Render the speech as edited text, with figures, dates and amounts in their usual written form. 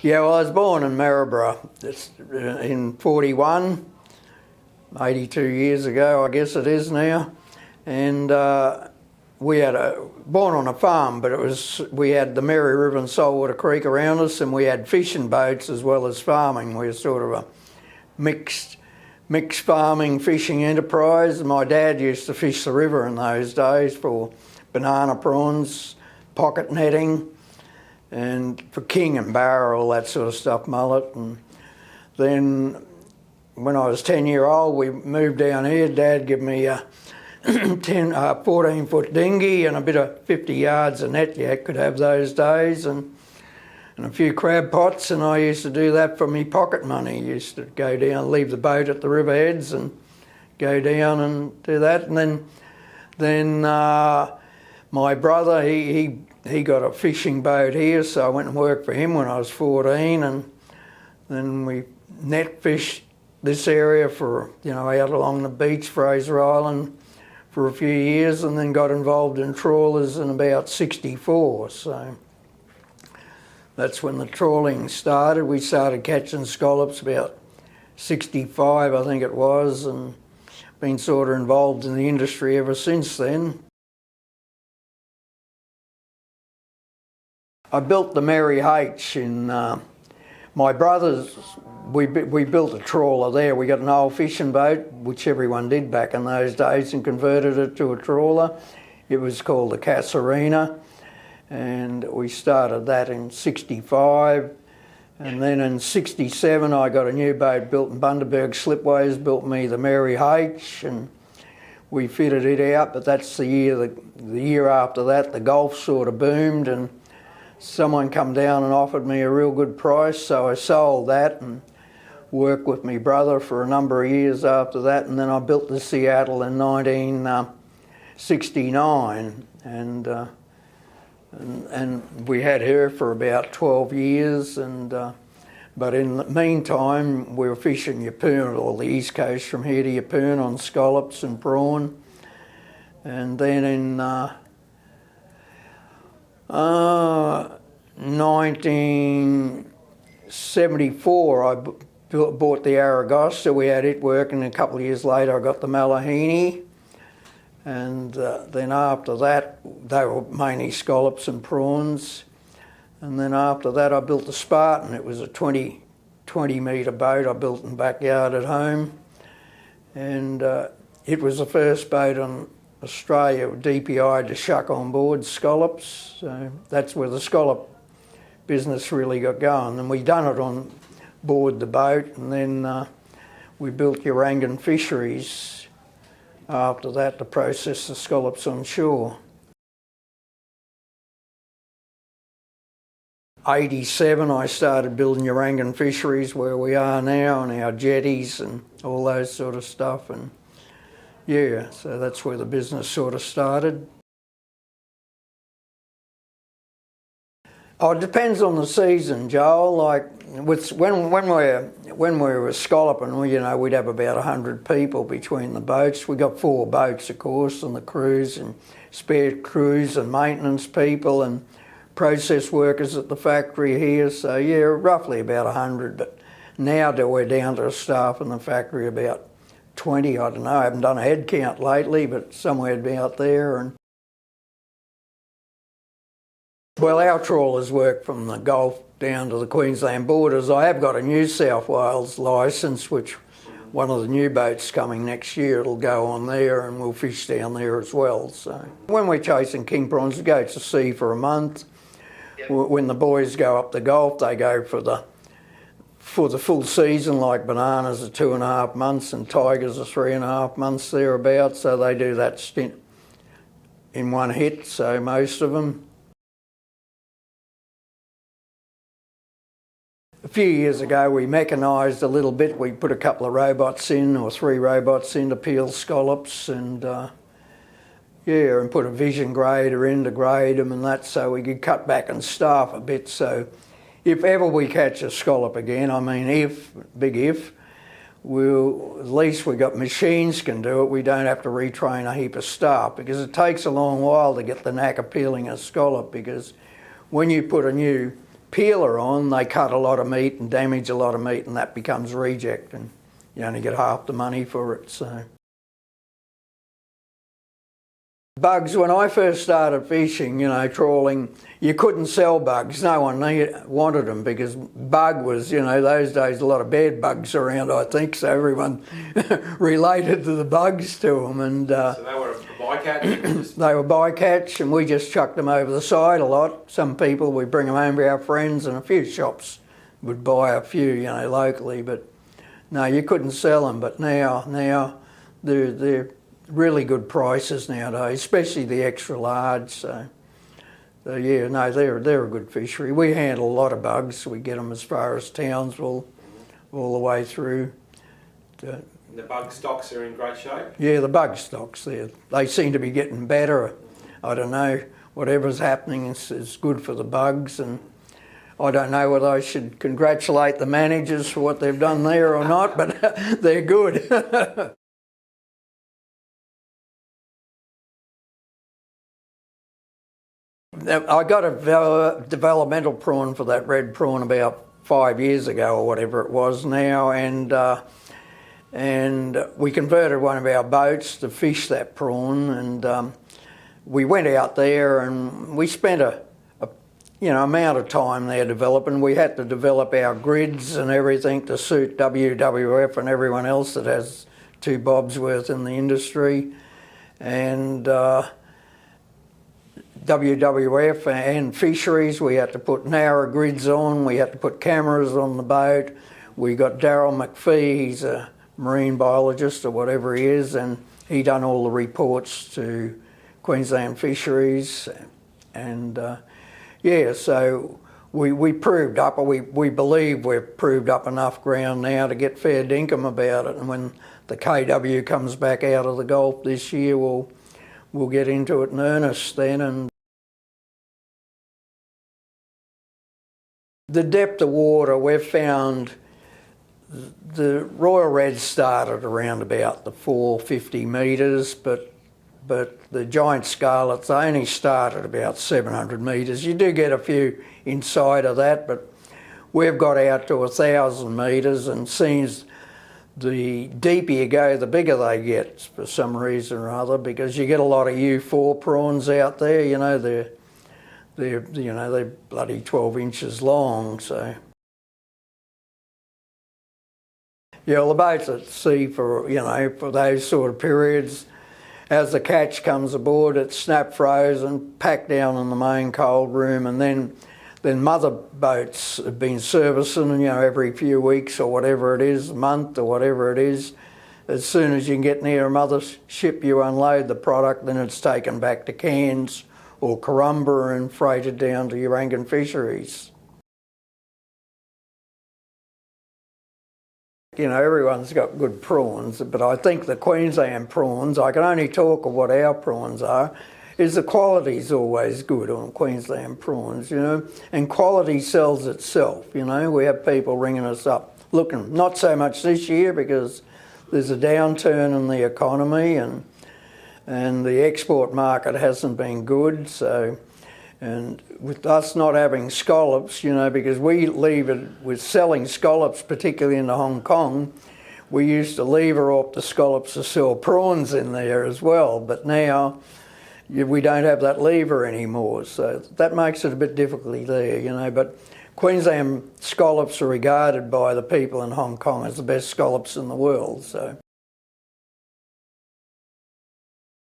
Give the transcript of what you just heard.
Yeah, well, I was born in Maryborough in 41, 82 years ago, I guess it is now. And we had born on a farm, but we had the Mary River and Saltwater Creek around us, and we had fishing boats as well as farming. We were sort of a mixed farming fishing enterprise. My dad used to fish the river in those days for banana prawns, pocket netting, and for king and barra, all that sort of stuff, mullet. And then when I was 10-year-old, we moved down here. Dad gave me a 14-foot dinghy and a bit of 50 yards of net you could have those days, and a few crab pots, and I used to do that for me pocket money. Used to go down, leave the boat at the riverheads and go down and do that. And then my brother, he got a fishing boat here, so I went and worked for him when I was 14, and then we net fished this area for, out along the beach, Fraser Island, for a few years, and then got involved in trawlers in about 64. So that's when the trawling started. We started catching scallops about 65, I think it was, and been sort of involved in the industry ever since then. I built the Mary H in my brother's. We built a trawler there. We got an old fishing boat, which everyone did back in those days, and converted it to a trawler. It was called the Casuarina, and we started that in 65. And then in 67, I got a new boat built in Bundaberg Slipways, built me the Mary H, and we fitted it out. But that's the year after that, the Gulf sort of boomed, and someone come down and offered me a real good price, so I sold that and worked with my brother for a number of years after that. And then I built the Seattle in 1969, and we had her for about 12 years. And but in the meantime, we were fishing Yeppoon, or the east coast from here to Yeppoon, on scallops and prawn. And then in 1974, I bought the Aragosta. We had it working. A couple of years later, I got the Malahini. And then after that, they were mainly scallops and prawns. And then after that, I built the Spartan. It was a 20 metre boat I built in the backyard at home. And it was the first boat on Australia with DPI to shuck on board scallops. So that's where the scallop business really got going. And we done it on board the boat, and then we built Urangan Fisheries after that to process the scallops on shore. 87, I started building Urangan Fisheries where we are now, and our jetties and all those sort of stuff. And yeah, so that's where the business sort of started. Oh, it depends on the season, Joel. Like when we were scalloping, we'd have about 100 people between the boats. We got 4 boats, of course, and the crews and spare crews and maintenance people and process workers at the factory here. So yeah, roughly about 100. But now we're down to a staff in the factory about 20, I don't know. I haven't done a head count lately, but somewhere about there. And well, our trawlers work from the Gulf down to the Queensland borders. I have got a New South Wales licence, which one of the new boats coming next year, it'll go on there, and we'll fish down there as well. So when we're chasing king prawns, we go to sea for a month. When the boys go up the Gulf, they go for the full season, like bananas are 2.5 months and tigers are 3.5 months thereabouts. So they do that stint in one hit, so most of them. A few years ago we mechanised a little bit. We put a couple of robots in, or 3 robots in, to peel scallops, and and put a vision grader in to grade them and that, so we could cut back and staff a bit. So if ever we catch a scallop again, at least we got machines can do it. We don't have to retrain a heap of staff, because it takes a long while to get the knack of peeling a scallop, because when you put a new peeler on, they cut a lot of meat and damage a lot of meat, and that becomes reject, and you only get half the money for it. So bugs, when I first started fishing, you know, trawling, you couldn't sell bugs. No one wanted them because bug was, you know, those days a lot of bad bugs around, I think, so everyone related to the bugs to them. And so they were bycatch? They were bycatch, and we just chucked them over the side a lot. Some people, we bring them home to our friends, and a few shops would buy a few, you know, locally, but no, you couldn't sell them. But now they're really good prices nowadays, especially the extra large. So yeah, no, they're a good fishery. We handle a lot of bugs. We get them as far as Townsville, all the way through. The bug stocks are in great shape? Yeah, the bug stocks, they seem to be getting better. I don't know, whatever's happening is good for the bugs, and I don't know whether I should congratulate the managers for what they've done there or not, but they're good. I got a developmental prawn for that red prawn about 5 years ago or whatever it was now, and we converted one of our boats to fish that prawn, and we went out there and we spent a amount of time there developing. We had to develop our grids and everything to suit WWF and everyone else that has 2 bobs worth in the industry, and WWF and fisheries, we had to put narrow grids on, we had to put cameras on the boat. We got Darryl McPhee, he's a marine biologist or whatever he is, and he done all the reports to Queensland Fisheries, and yeah, so we proved up, or we believe we've proved up enough ground now to get fair dinkum about it, and when the KW comes back out of the Gulf this year, we'll get into it in earnest then. And the depth of water, we've found the Royal Reds started around about the 450 metres, but the giant scarlets, they only start at about 700 metres. You do get a few inside of that, but we've got out to 1,000 metres, and seems the deeper you go, the bigger they get for some reason or other, because you get a lot of U4 prawns out there. You know, they're bloody 12 inches long. So yeah, well, the boats at sea for those sort of periods, as the catch comes aboard, it's snap frozen, packed down in the main cold room, and then mother boats have been servicing, and every few weeks or whatever it is, a month or whatever it is, as soon as you can get near a mother ship, you unload the product, then it's taken back to Cairns or Corumba and freighted down to Urangan Fisheries. Everyone's got good prawns, but I think the Queensland prawns, I can only talk of what our prawns are, is the quality's always good on Queensland prawns, and quality sells itself, We have people ringing us up looking, not so much this year because there's a downturn in the economy and the export market hasn't been good, so, and with us not having scallops, because we leave it with selling scallops, particularly into Hong Kong, we used to lever off the scallops to sell prawns in there as well, but now we don't have that lever anymore, so that makes it a bit difficult there, but Queensland scallops are regarded by the people in Hong Kong as the best scallops in the world, so.